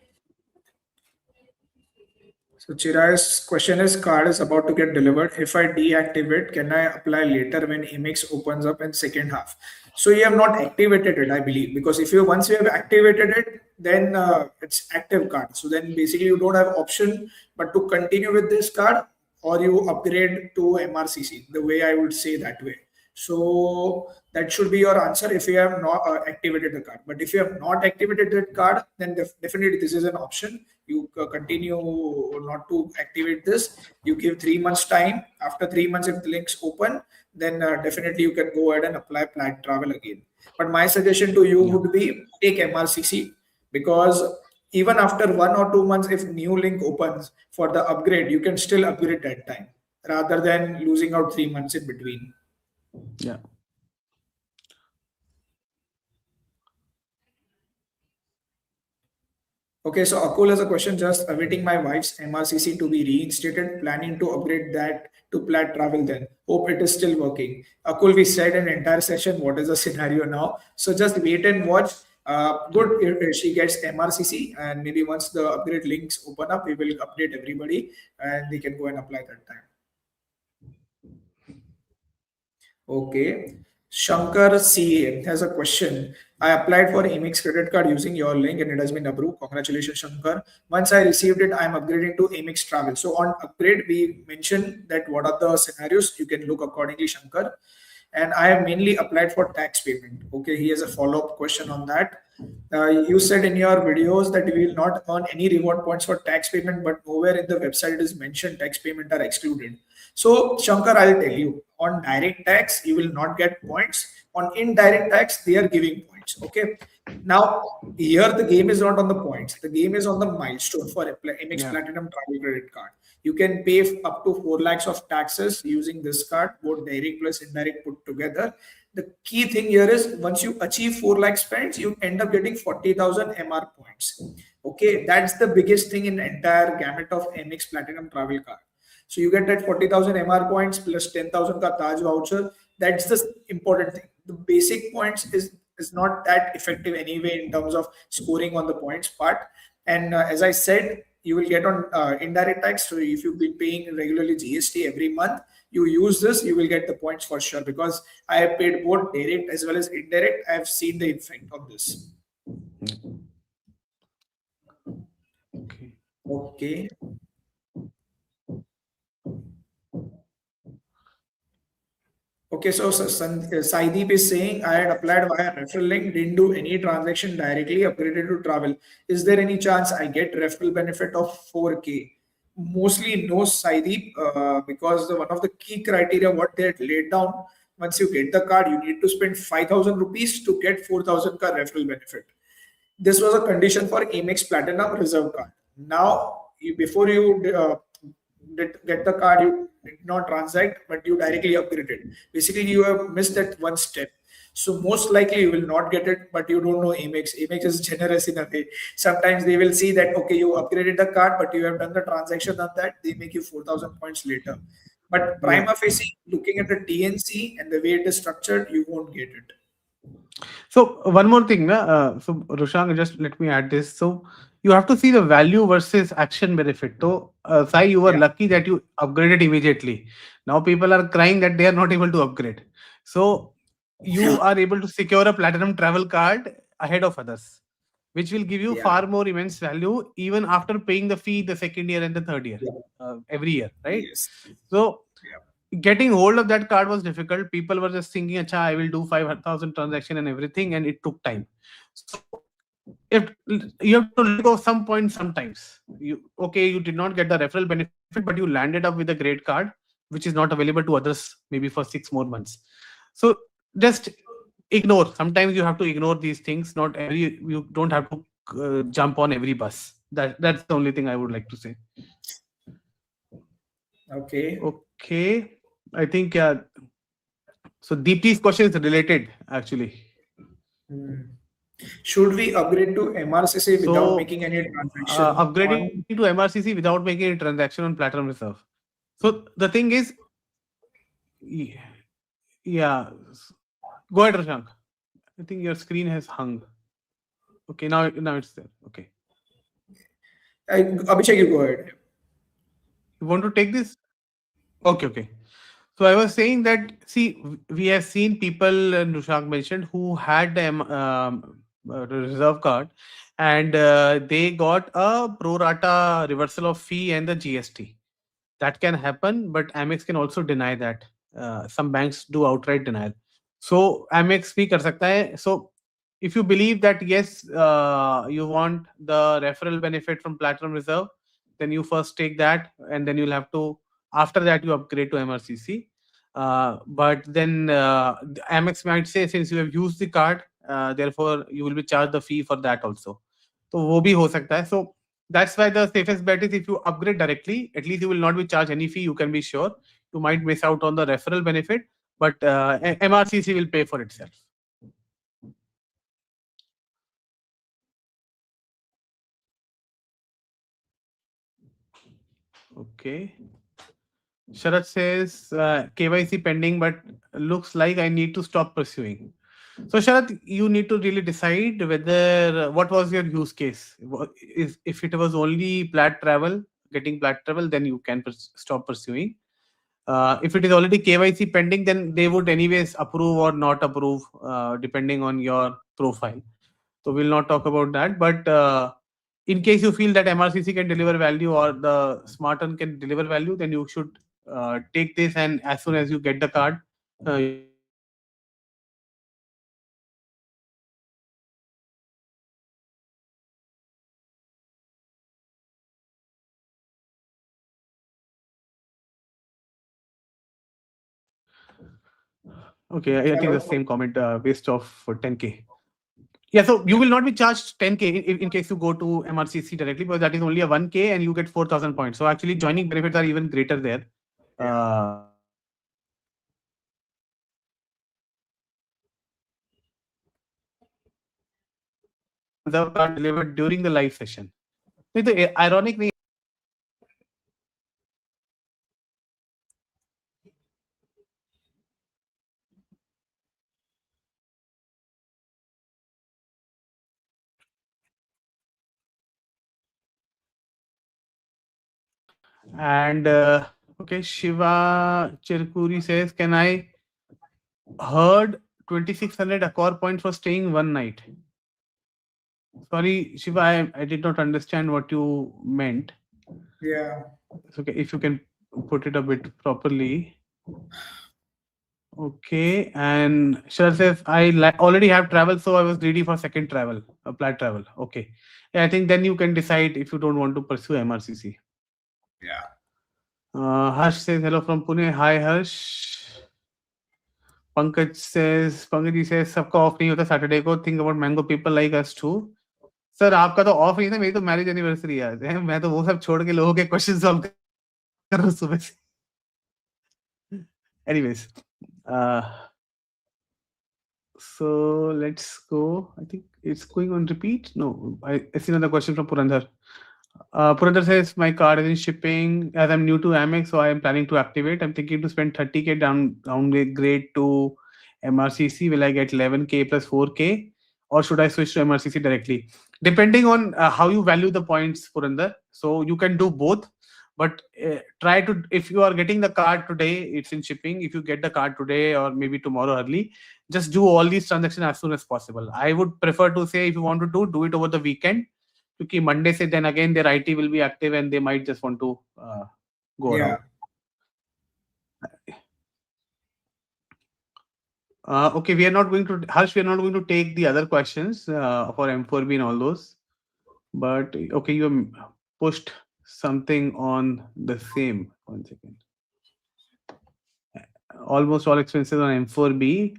So Chirai's question is, card is about to get delivered. If I deactivate, can I apply later when Amex opens up in second half? So you have not activated it, I believe, because if you once you have activated it, then it's active card. So then basically you don't have option but to continue with this card, or you upgrade to MRCC. The way I would say that way. So that should be your answer if you have not activated the card. But if you have not activated that card, then definitely this is an option. You continue not to activate this. You give 3 months time. After 3 months, if the links open, then definitely you can go ahead and apply plat travel again. But my suggestion to you would be take MRCC, because even after 1 or 2 months, if new link opens for the upgrade, you can still upgrade that time rather than losing out 3 months in between. Yeah. Okay, so Akul has a question. Just awaiting my wife's MRCC to be reinstated. Planning to upgrade that to plat travel then. Hope it is still working. Akul, we said an entire session. What is the scenario now? So just wait and watch. Good if she gets MRCC, and maybe once the upgrade links open up, we will update everybody and they can go and apply that time. Okay. Shankar C has a question. I applied for Amex credit card using your link and it has been approved. Congratulations, Shankar. Once I received it, I am upgrading to Amex Travel. So on upgrade, we mentioned that what are the scenarios. You can look accordingly, Shankar. And I have mainly applied for tax payment. Okay, he has a follow-up question on that. You said in your videos that you will not earn any reward points for tax payment, but nowhere in the website it is mentioned tax payment are excluded. So, Shankar, I'll tell you, on direct tax, you will not get points. On indirect tax, they are giving points. Okay. Now, here the game is not on the points. The game is on the milestone for Amex Yeah. Platinum Travel Credit Card. You can pay up to 4 lakhs of taxes using this card, both direct plus indirect put together. The key thing here is once you achieve 4 lakh spends, you end up getting 40,000 MR points. Okay, that's the biggest thing in entire gamut of MX Platinum Travel Card. So you get that 40,000 MR points plus 10,000 ka Taj voucher. That's the important thing. The basic points is not that effective anyway in terms of scoring on the points part. And as I said, you will get on indirect tax. So if you've been paying regularly GST every month, you use this, you will get the points for sure. Because I have paid both direct as well as indirect. I have seen the effect of this. Okay. Okay. Okay, so Saideep is saying I had applied via referral link, didn't do any transaction directly, upgraded to travel. Is there any chance I get referral benefit of 4K? Mostly no, Saideep, because one of the key criteria what they had laid down, once you get the card, you need to spend 5,000 rupees to get 4,000 ka referral benefit. This was a condition for Amex Platinum Reserve card. Now, before you get the card, you did not transact, but you directly upgraded. Basically, you have missed that one step. So most likely you will not get it, but you don't know Amex. Amex is generous in a way. Sometimes they will see that okay, you upgraded the card, but you have done the transaction on that. They make you 4,000 points later. But Yeah. prima facie, looking at the TNC and the way it is structured, you won't get it. So one more thing, na, so Rushang, just let me add this. So you have to see the value versus action benefit. So, Sai, you were Yeah, lucky that you upgraded immediately. Now people are crying that they are not able to upgrade. So you yeah, are able to secure a platinum travel card ahead of others, which will give you yeah, far more immense value even after paying the fee the second year and the third year, yeah. every year, right? Yes. So Yeah. getting hold of that card was difficult. People were just thinking, "Acha, I will do 5,000 transaction and everything," and it took time. So if you have to let go some point sometimes. You did not get the referral benefit, but you landed up with a great card, which is not available to others maybe for 6 more months. So just ignore. Sometimes you have to ignore these things. Not every you don't have to jump on every bus. That's the only thing I would like to say. Okay. Okay, I think yeah. So Deepti's question is related actually. Hmm. Should we upgrade to MRCC without So making any transaction upgrading on? to MRCC without making a transaction on Platinum Reserve. So the thing is, y- yeah. Go ahead, Rashank. I think your screen has hung. Okay, now it's there. Okay, Abhishek, you go ahead. you want to take this? Okay, okay. So I was saying that see, we have seen people, Rushank mentioned, who had the reserve card, and they got a pro rata reversal of fee and the GST. That can happen, but Amex can also deny that. Some banks do outright denial. So Amex भी कर सकता है. So if you believe that yes, you want the referral benefit from Platinum Reserve, then you first take that, and then you'll have to after that you upgrade to MRCC. But then Amex might say since you have used the card, therefore you will be charged the fee for that also. तो वो भी हो सकता है. So that's why the safest bet is if you upgrade directly, at least you will not be charged any fee. You can be sure. You might miss out on the referral benefit, but MRCC will pay for itself. Okay. Sharat says KYC pending, but looks like I need to stop pursuing. So Sharat, you need to really decide whether what was your use case. If it was only plat travel, getting plat travel, then you can stop pursuing. If it is already KYC pending, then they would anyways approve or not approve, depending on your profile. So we'll not talk about that. But in case you feel that MRCC can deliver value or the SmartEarn can deliver value, then you should take this, and as soon as you get the card, you can apply for it. Okay, I think the same comment, waste of 10K. Yeah, so you will not be charged 10K in case you go to MRCC directly, because that is only a 1K and you get 4,000 points. So actually, joining benefits are even greater there. Yeah. Reserve card delivered during the live session. So the ironic thing. And okay, Shiva Chirkuri says, can I heard 2,600 Accor points for staying one night? Sorry, Shiva, I did not understand what you meant. Yeah. It's okay if you can put it a bit properly. Okay, and Shar says, I already have travel, so I was greedy for second travel, applied travel. Okay, yeah, I think then you can decide if you don't want to pursue MRCC. Yeah. Harsh says, hello from Pune. Hi, Harsh. Pankaj ji says, सबका of नहीं होता Saturday को. Think about mango people like us too. Sir आपका तो of नहीं था, मेरी तो मैरिज एनिवर्सरी है. मैं तो वो सब छोड़ के लोगों के क्वेश्चन सॉल्व कर रहा हूँ सुबह से. Anyways, uh, so let's go. I think it's going on repeat. No, I see another question from Purandar. Purandar says, my card is in shipping as I'm new to Amex, so I am planning to activate. I'm thinking to spend 30K downgrade to MRCC. Will I get 11K plus 4K, or should I switch to MRCC directly? Depending on how you value the points, Purandar. So you can do both. But try to, if you are getting the card today, it's in shipping. If you get the card today or maybe tomorrow early, just do all these transactions as soon as possible. I would prefer to say, if you want to do it over the weekend, because Monday say then again their IT will be active and they might just want to go Yeah. around. Okay, we are not going to, Harsh, we are not going to take the other questions for M4B and all those. But okay, you have pushed something on the same. 1 second. Almost all expenses on M4B.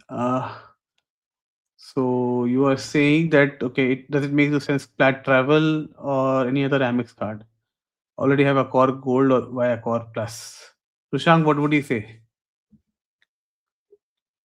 So you are saying that, okay, does it make sense Plaid Travel or any other Amex card? Already have Accor Gold or via Accor Plus. Prashant, what would you say?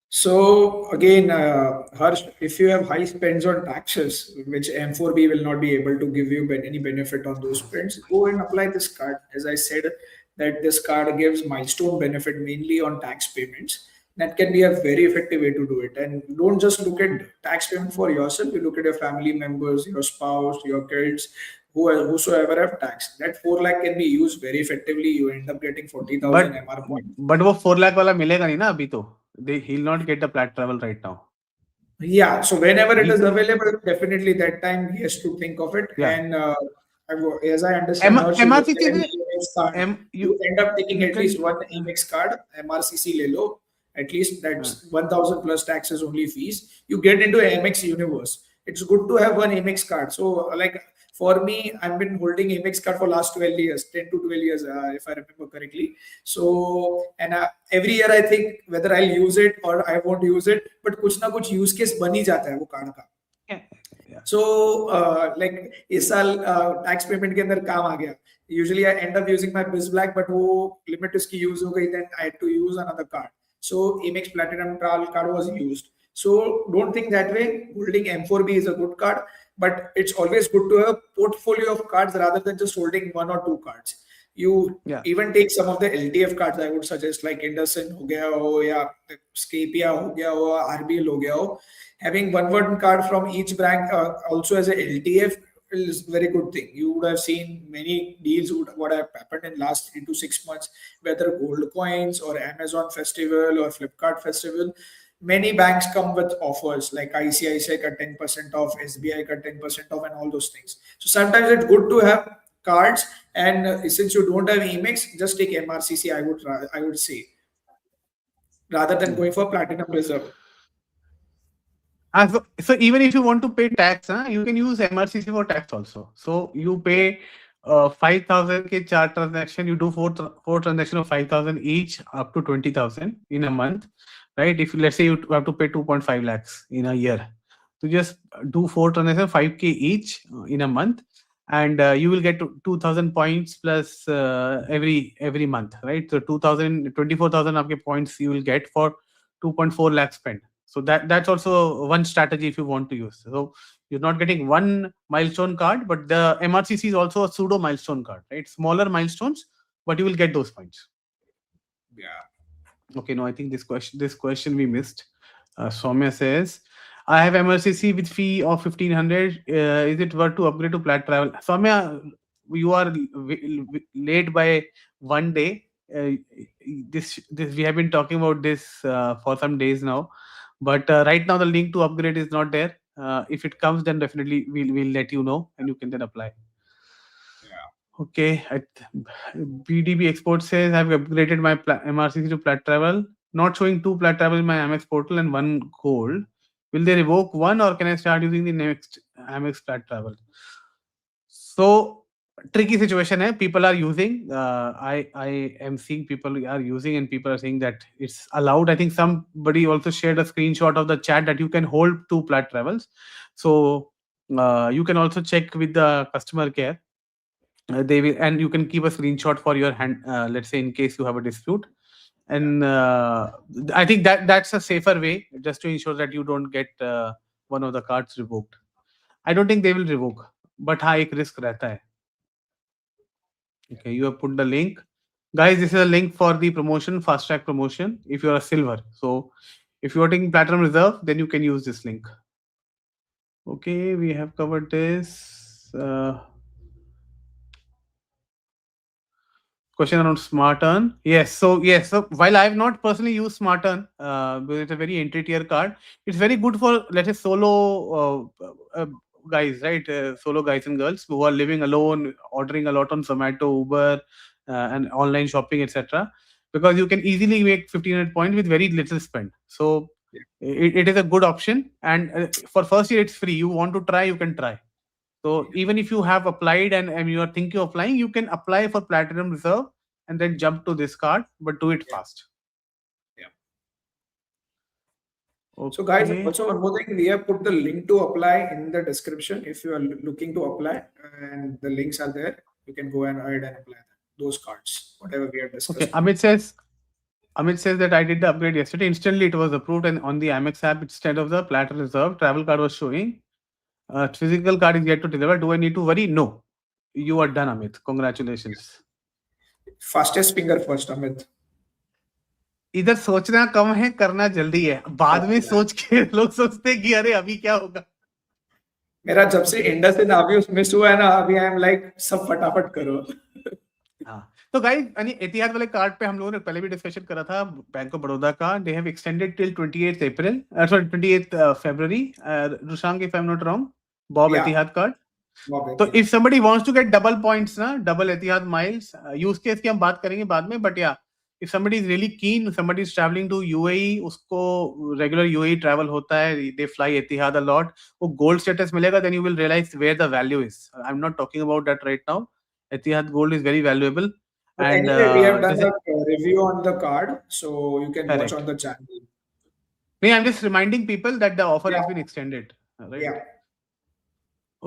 So again, Harsh, if you have high spends on taxes, which M4B will not be able to give you any benefit on those spends, go and apply this card. As I said, that this card gives milestone benefit mainly on tax payments. That can be a very effective way to do it. And don't just look at tax payment for yourself. You look at your family members, your spouse, your kids, whosoever have tax. That 4 lakh can be used very effectively. You end up getting 40,000 MR points. But वो 4 lakh वाला मिलेगा नहीं ना अभी तो. He'll not get the Plaid Travel right now. Yeah, so whenever it is available, definitely that time he has to think of it. Yeah. And as I understand, MRCC you end up taking at least one Amex card, MRCC Lelo, at least that's 1,000 plus taxes only fees. You get into Amex universe. It's good to have one Amex card. So like for me, I've been holding Amex card for last 12 years, 10 to 12 years, if I remember correctly. So, and every year I think whether I'll use it or I won't use it, but कुछ ना कुछ use case बन ही जाता है वो card का. So, like इस साल tax payment के अंदर काम आ गया. Usually I end up using my Biz Black, but वो limit उसकी use हो गई, then I had to use another card. So Amex Platinum Travel card was used. So don't think that way. Holding M4B is a good card, but it's always good to have a portfolio of cards rather than just holding one or two cards. You even take some of the LTF cards. I would suggest like IndusInd हो गया हो या Scapia हो गया हो, RBL हो गया हो. Having one card from each bank also as a LTF is very good thing. You would have seen many deals what have happened in last 3 to 6 months, whether gold coins or Amazon Festival or Flipkart Festival. Many banks come with offers like ICICI cut 10% off, SBI cut 10% off, and all those things. So sometimes it's good to have cards. And since you don't have Amex, just take MRCC. I would say rather than going for Platinum Reserve. So even if you want to pay tax, you can use MRCC for tax also. So you pay 5,000 k char transaction. You do four transaction of 5,000 each, up to 20,000 in a month, right? If let's say you have to pay 2.5 lakhs in a year, so just do four transaction 5K each in a month, and you will get 2,000 points plus every month, right? So 2,000 24,000 of points you will get for 2.4 lakh spent. So that's also one strategy if you want to use. So you're not getting one milestone card, but the MRCC is also a pseudo milestone card, right? Smaller milestones, but you will get those points. Yeah. Okay, no, I think this question we missed. Soumya says, I have MRCC with fee of 1,500. Is it worth to upgrade to Plat Travel? Soumya, you are late by one day. This we have been talking about this for some days now, but right now the link to upgrade is not there. If it comes, then definitely we'll let you know, and you can then apply. Yeah. Okay, BDB Export says I've upgraded my MRCC to Plat Travel. Not showing two Plat Travel in my Amex portal and one gold. Will they revoke one, or can I start using the next Amex Plat Travel? So tricky situation hai. People are using. I am seeing people are using, and people are saying that it's allowed. I think somebody also shared a screenshot of the chat that you can hold two Plat Travels. So you can also check with the customer care. They will, and you can keep a screenshot for your hand, let's say in case you have a dispute. Yeah. And I think that's a safer way, just to ensure that you don't get one of the cards revoked. I don't think they will revoke, but हाँ एक risk रहता है. Okay, you have put the link, guys. This is a link for the promotion, fast track promotion, if you are a silver. So if you are taking platinum reserve, then you can use this link. Okay, we have covered this. Question around SmartEarn. So while I have not personally used SmartEarn, because it's a very entry tier card, it's very good for, let's say, solo guys, right? Solo guys and girls who are living alone, ordering a lot on Zomato, Uber, and online shopping, etc. Because you can easily make 1,500 points with very little spend. So Yeah. it is a good option, and for first year it's free. You want to try, you can try. So Yeah. even if you have applied, and you are thinking of applying, you can apply for Platinum Reserve and then jump to this card, but do it Yeah. fast. Yeah. So, guys, Okay. also one more thing, we have put the link to apply in the description. If you are looking to apply, and the links are there, you can go and ahead and apply those cards, whatever we have Okay. discussed today. Amit says that I did the upgrade yesterday. Instantly it was approved, and on the Amex app instead of the Platinum Reserve travel card was showing. Physical card is yet to deliver. Do I need to worry? No. You are done, Amit. Congratulations. Fastest finger first, Amit. इधर सोचना कम है, करना जल्दी है. बाद में Yeah. सोच के लोग सोचते हैं कि अरे अभी क्या होगा. मेरा जब से Okay. इंडस इन अभी मिस हुआ है ना, अभी आई एम लाइक सब फटाफट करो. हाँ, तो गाइस यानी एतिहाद वाले कार्ड पे हम लोगों ने पहले भी डिस्कशन करा था. बैंक ऑफ बड़ौदा का they have extended till 28th April, sorry 28th February. Rushang, if I am not wrong, Bob Yeah. Etihad card. Bob, तो yeah. If somebody wants to get double points ना, double Etihad miles, use case की हम बात करेंगे बाद में, but yeah if somebody is really keen, somebody is travelling to UAE, उसको regular UAE travel होता है, they fly Etihad a lot, वो गोल्ड स्टेटस मिलेगा, then you will realise where the value is. I am not talking about that right now. Etihad gold is very valuable. But And anyway, we have done जैसे a review on the card, so you can watch correct. on the channel. No, I'm just reminding people that the offer Yeah. has been extended. Right. Yeah.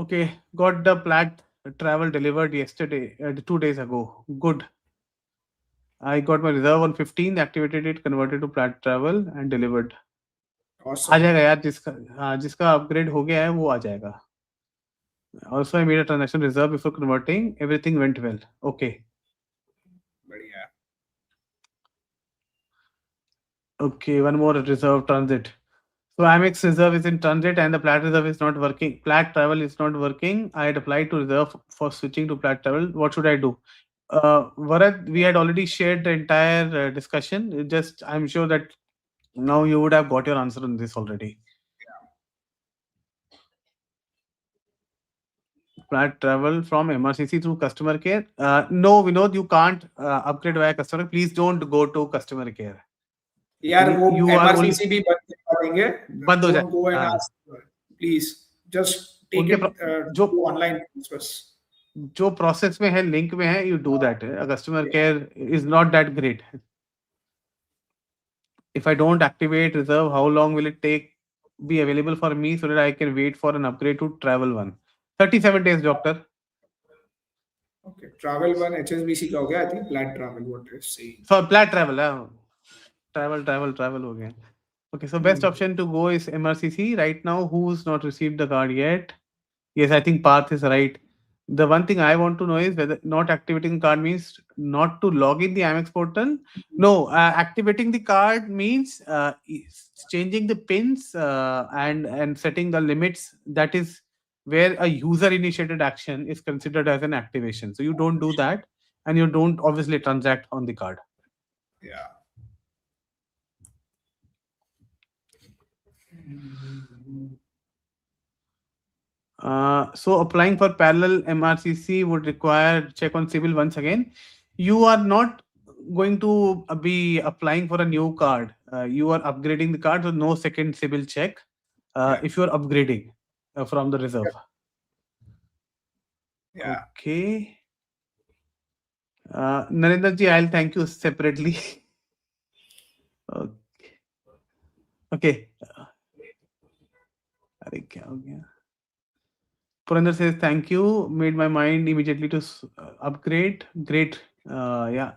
Okay. Got the Plaid travel delivered yesterday, 2 days ago. Good. I got my reserve on 15th, activated it, converted to Plaid travel and delivered. आ Awesome. जाएगा यार, जिसका upgrade हो गया है वो आ जाएगा. Also, I made a transaction reserve before converting. Everything went well. Okay. बढ़िया. Okay. One more reserve transit. So Amex Reserve is in transit and the Plat Reserve is not working. Plat Travel is not working. I had applied to Reserve for switching to Plat Travel. What should I do? Varat, we had already shared the entire discussion. Just I'm sure that now you would have got your answer on this already. Plat Travel from MRCC through customer care. No, Vinod, you can't upgrade via customer. Please don't go to customer care. यार वो You are only MRCC भी बंद करवा देंगे. बंद हो जाए. Don't go and हाँ, आस्क, प्लीज जस्ट टेक उनके इट जो ऑनलाइन बस. जो प्रोसेस में है, लिंक में है, you do that. Customer care is not that great. If I don't activate reserve, how long will it take be available for me so that I can wait for an upgrade to travel one? 37 days, doctor. Okay, travel one HSBC का हो गया. I think plan travel what is saying. For plat travel, travel हो गया. Okay, so best option to go is MRCC right now. Who's not received the card yet? Yes, I think Path is right. The one thing I want to know is whether not activating the card means not to log in the Amex portal. No, activating the card means changing the pins and setting the limits. That is where a user initiated action is considered as an activation. So you don't do that, and you don't obviously transact on the card. Yeah. So applying for parallel MRCC would require check on civil once again. You are not going to be applying for a new card. You are upgrading the card, so no second civil check. Yeah. If you are upgrading from the reserve. Yeah. Okay. Narendra ji, I'll thank you separately. Okay. Okay. अरे क्या हो गया? Purandar says thank you. Made my mind immediately to upgrade. Great. Yeah.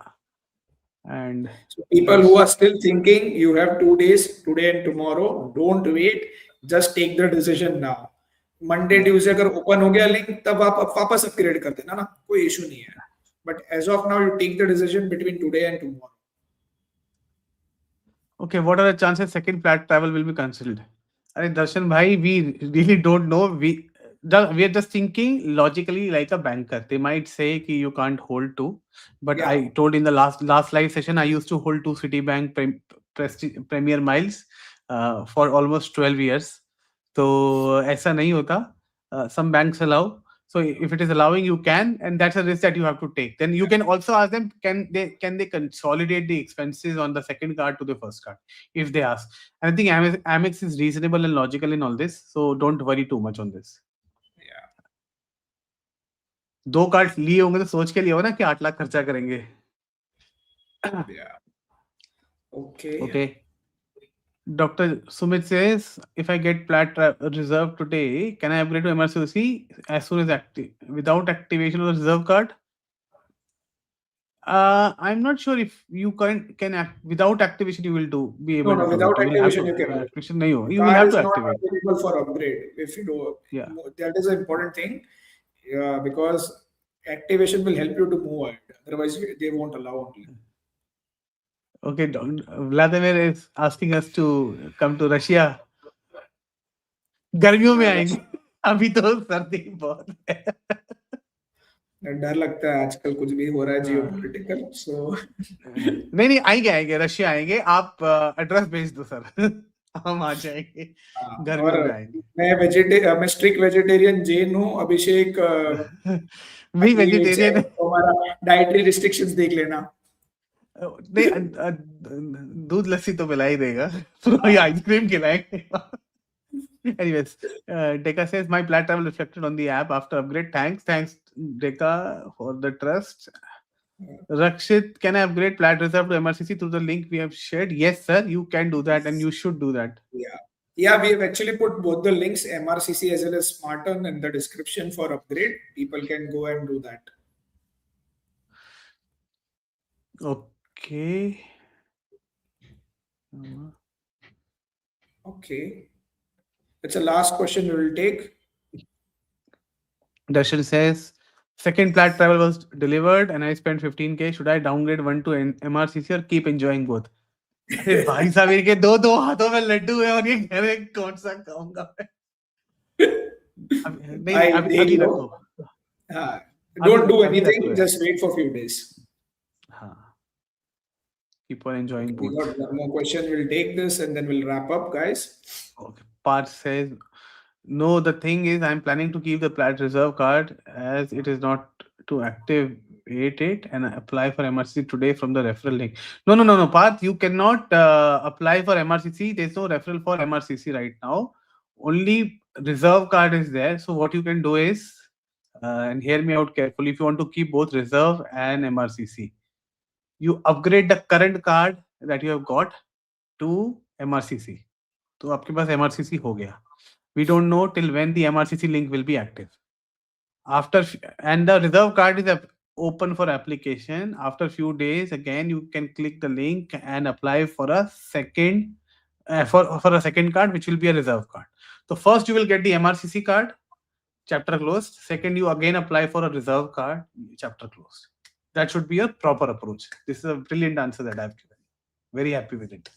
And so people who are still thinking you have 2 days, today and tomorrow, don't wait. Just take the decision now. Monday Tuesday अगर open हो गया link तब आप वापस upgrade कर देना ना, कोई इशू नहीं है. But as of now you take the decision between today and tomorrow. Okay, what are the chances second plat travel will be cancelled? Arey Darshan bhai, we really don't know. We are just thinking logically like a banker. They might say ki you can't hold two, but Yeah. I told in the last live session I used to hold two Citibank Premier Miles for almost 12 years. तो ऐसा नहीं होता. Some banks allow. So if it is allowing, you can, and that's a risk that you have to take. Then you can also ask them, can they consolidate the expenses on the second card to the first card if they ask. And I think Amex is reasonable and logical in all this, so don't worry too much on this. Yeah. 2 card लिए होंगे तो सोच के लिए हो ना कि 8 लाख खर्चा करेंगे. Yeah. Okay. Okay. Dr. Sumit says, if I get plat reserve today, can I upgrade to MRCC as soon as active without activation of the reserve card? I'm not sure if you can without activation you will be able No, to do without it. You will have activation to you cannot. activation nahi hoga. You will Card have is to not activate. available for upgrade if you do. Yeah. That is an important thing, because activation will help you to move it. Otherwise, they won't allow only. Okay, Vladimir is asking us to come to Russia. गर्मियों में आएंगे. अभी तो सर्दी बहुत है. डर लगता है आजकल कुछ भी हो रहा है जियोपॉलिटिकल. सो नहीं आएंगे रशिया आएंगे. आप एड्रेस भेज दो सर. हम आ जाएंगे. गर्मियों में आएंगे. मैं स्ट्रिक्ट वेजिटेरियन जैन हूँ. अभिषेक भी वेजिटेरियन है. हमारा डाइटरी रिस्ट्रिक्शंस देख लेना. नहीं, दूध लस्सी तो पिला ही देगा. आइसक्रीम खिलाएंगे. Anyways, Deka says my plat travel reflected on the app after upgrade. Thanks, Deka, for the trust. Rakshit, can I upgrade plat reserve to MRCC through the link we have shared? Yes, sir, you can do that, and you should do that. Yeah, we have actually put both the links, MRCC as well as SmartEarn, in the description for upgrade. People can go and do that. Okay. Okay. It's the last question we will take. Darshan says, second plat travel was delivered and I spent 15K. Should I downgrade one to MRCC or keep enjoying both? अरे भाई साहब, इनके दो दो हाथों में लड्डू है और ये कह रहे हैं कौन सा खाऊंगा मैं। नहीं नहीं, भाई अभी देख अभी लो, रखो। हाँ, don't do अभी रख लो anything, यार। just wait for few days. हाँ, keep on Okay, enjoying we both. got one more question. We'll take this and then we'll wrap up, guys. Okay. Parth says, no, the thing is, I'm planning to keep the Plat Reserve card as it is not to activate it and apply for MRCC today from the referral link. No, no, no, no, Parth, you cannot apply for MRCC. There's no referral for MRCC right now. Only Reserve card is there. So what you can do is, and hear me out carefully, if you want to keep both Reserve and MRCC, you upgrade the current card that you have got to MRCC. तो आपके पास MRCC हो गया. We don't know till when the MRCC link will be active. After and the reserve card is open for application. After few days, again you can click the link and apply for a second for a second card, which will be a reserve card. So first you will get the MRCC card, chapter closed. Second, you again apply for a reserve card, chapter closed. That should be a proper approach. This is a brilliant answer that I've given. Very happy with it.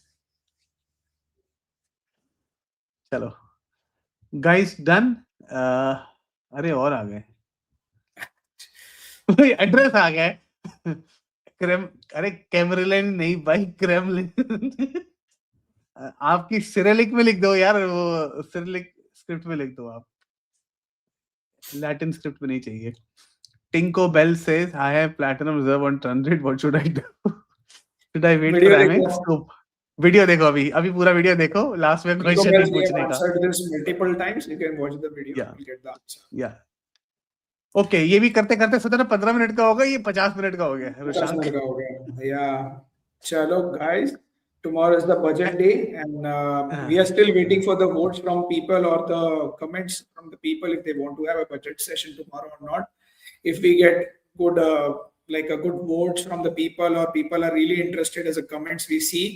चलो guys done. अरे और आ गए. Address आ गया है. Cream अरे कैमरेलिन नहीं भाई, Kremlin. आपकी सिरिलिक में लिख दो यार, वो सिरिलिक स्क्रिप्ट में लिख दो आप. लैटिन स्क्रिप्ट में नहीं चाहिए. Tinko Bell says I have platinum reserve on transit, what should I do? Should I wait for Video Amex? देखो. तो वीडियो देखो, अभी अभी पूरा वीडियो देखो. लास्ट में Nico क्वेश्चन है Bells, we have पूछने का. answered this multiple times. You can watch the video. या You'll get the answer. या ओके, ये भी करते करते सोचा ना 15 मिनट का होगा, ये 50 मिनट का हो गया. 50 रुशांक, मिनट का हो गया. Yeah. Chalo, guys. Tomorrow is the budget day, and we are still waiting for the votes from people or the comments from the people if they want to have a budget session tomorrow or not. If we get good, like a good votes from the people, or people are really interested as a comments we see,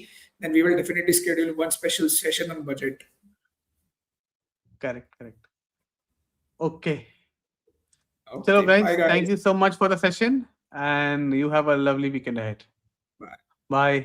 then we will definitely schedule one special session on budget. Correct correct. Okay, चलो Okay, guys, bye thank guys. You so much for the session and you have a lovely weekend ahead. Bye. Bye.